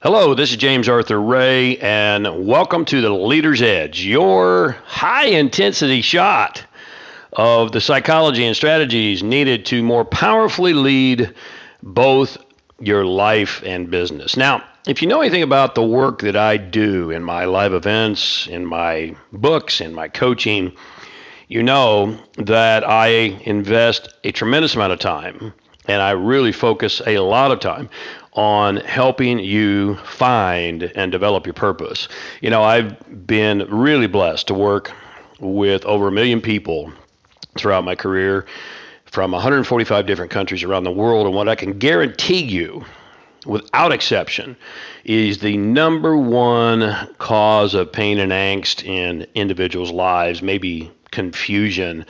Hello, this is James Arthur Ray, and welcome to the Leader's Edge, your high-intensity shot of the psychology and strategies needed to more powerfully lead both your life and business. Now, if you know anything about the work that I do in my live events, in my books, in my coaching, you know that I invest a tremendous amount of time, and I really focus a lot of time on helping you find and develop your purpose. You know, I've been really blessed to work with over 1 million people throughout my career from 145 different countries around the world. And what I can guarantee you, without exception, is the number one cause of pain and angst in individuals' lives, maybe confusion,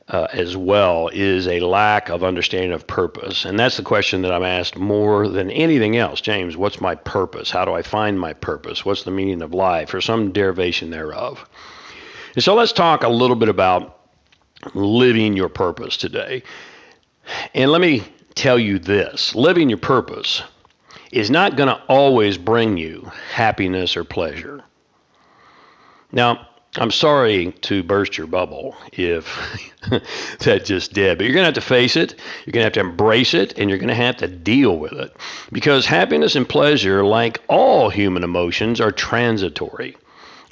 as well, is a lack of understanding of purpose. And that's the question that I'm asked more than anything else. James, what's my purpose? How do I find my purpose? What's the meaning of life, or some derivation thereof? And so let's talk a little bit about living your purpose today. And let me tell you this: living your purpose is not going to always bring you happiness or pleasure. Now, I'm sorry to burst your bubble if that just did, but you're going to have to face it, you're going to have to embrace it, and you're going to have to deal with it. Because happiness and pleasure, like all human emotions, are transitory.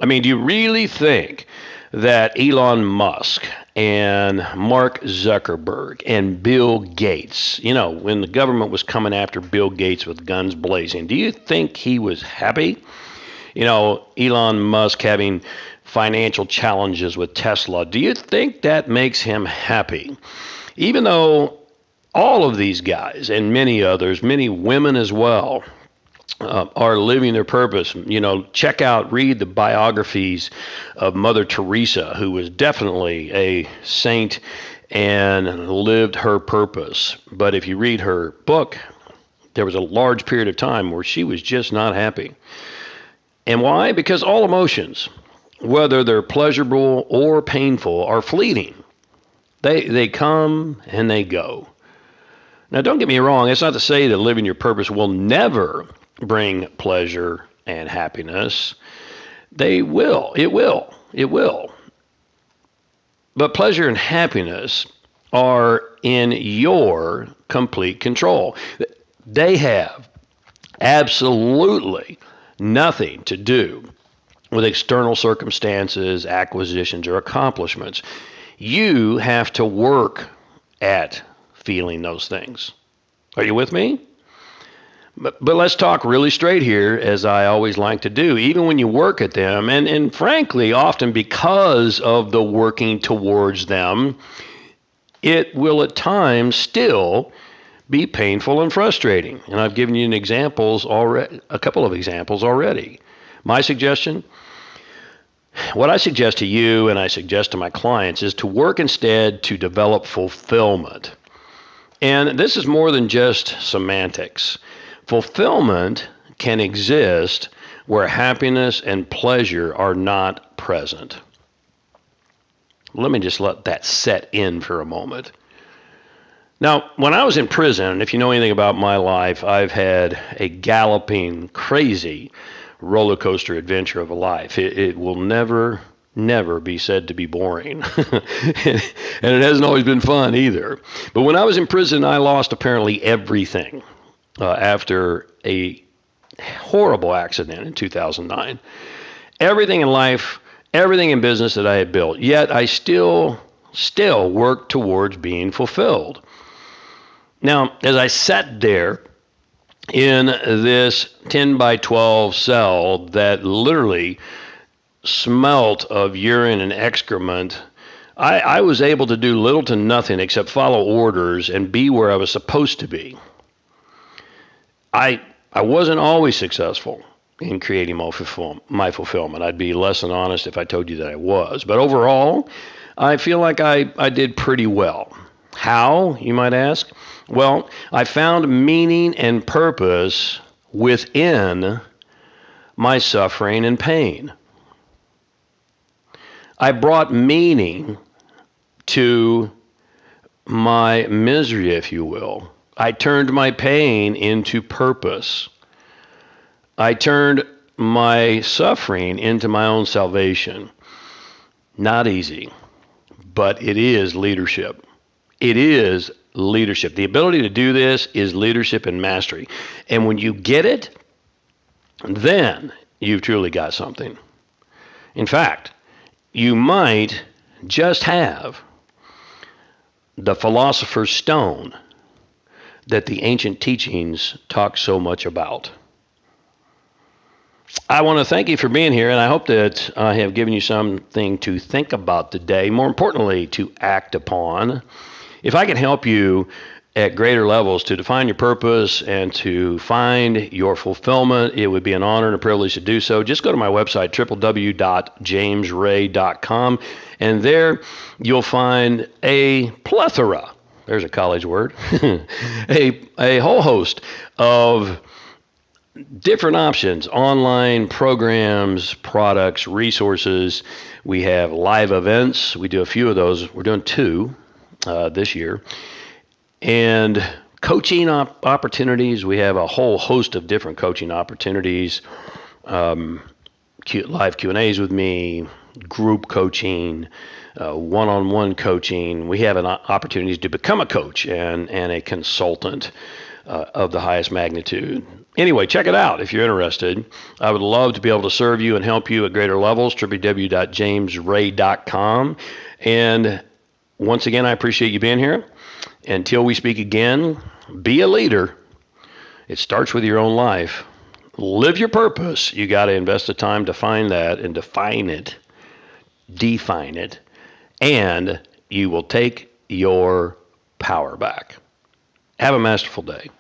I mean, do you really think that Elon Musk and Mark Zuckerberg and Bill Gates, you know, when the government was coming after Bill Gates with guns blazing, do you think he was happy? You know, Elon Musk having financial challenges with Tesla, do you think that makes him happy? Even though all of these guys and many others, many women as well, are living their purpose. You know, read the biographies of Mother Teresa, who was definitely a saint and lived her purpose. But if you read her book, there was a large period of time where she was just not happy. And why? Because all emotions, whether they're pleasurable or painful, are fleeting. They come and they go. Now, don't get me wrong. It's not to say that living your purpose will never bring pleasure and happiness. They will. It will. It will. But pleasure and happiness are in your complete control. They have absolutely nothing to do with external circumstances, acquisitions, or accomplishments. You have to work at feeling those things. Are you with me? But let's talk really straight here, as I always like to do. Even when you work at them, and frankly, often because of the working towards them, it will at times still be painful and frustrating. And I've given you a couple of examples already. My suggestion: what I suggest to you and I suggest to my clients is to work instead to develop fulfillment. And this is more than just semantics. Fulfillment can exist where happiness and pleasure are not present. Let me just let that set in for a moment. Now, when I was in prison, if you know anything about my life, I've had a galloping, crazy roller coaster adventure of a life. It will never be said to be boring. And it hasn't always been fun either. But when I was in prison, I lost apparently everything after a horrible accident in 2009. Everything in life, everything in business that I had built. Yet I still worked towards being fulfilled. Now, as I sat there in this 10 by 12 cell that literally smelt of urine and excrement, I was able to do little to nothing except follow orders and be where I was supposed to be. I wasn't always successful in creating my fulfillment. I'd be less than honest if I told you that I was. But overall, I feel like I did pretty well. How, you might ask? Well, I found meaning and purpose within my suffering and pain. I brought meaning to my misery, if you will. I turned my pain into purpose. I turned my suffering into my own salvation. Not easy, but it is leadership. It is leadership. The ability to do this is leadership and mastery. And when you get it, then you've truly got something. In fact, you might just have the philosopher's stone that the ancient teachings talk so much about. I want to thank you for being here, and I hope that I have given you something to think about today, more importantly, to act upon. If I can help you at greater levels to define your purpose and to find your fulfillment, it would be an honor and a privilege to do so. Just go to my website, www.jamesray.com, and there you'll find a plethora, there's a college word, a whole host of different options, online programs, products, resources. We have live events. We do a few of those. We're doing 2 this year. And coaching opportunities. We have a whole host of different coaching opportunities. Live Q&As with me, group coaching, one-on-one coaching. We have an opportunities to become a coach and a consultant of the highest magnitude. Anyway, check it out if you're interested. I would love to be able to serve you and help you at greater levels, www.jamesray.com. And once again, I appreciate you being here. Until we speak again, be a leader. It starts with your own life. Live your purpose. You got to invest the time to find that and define it, and you will take your power back. Have a masterful day.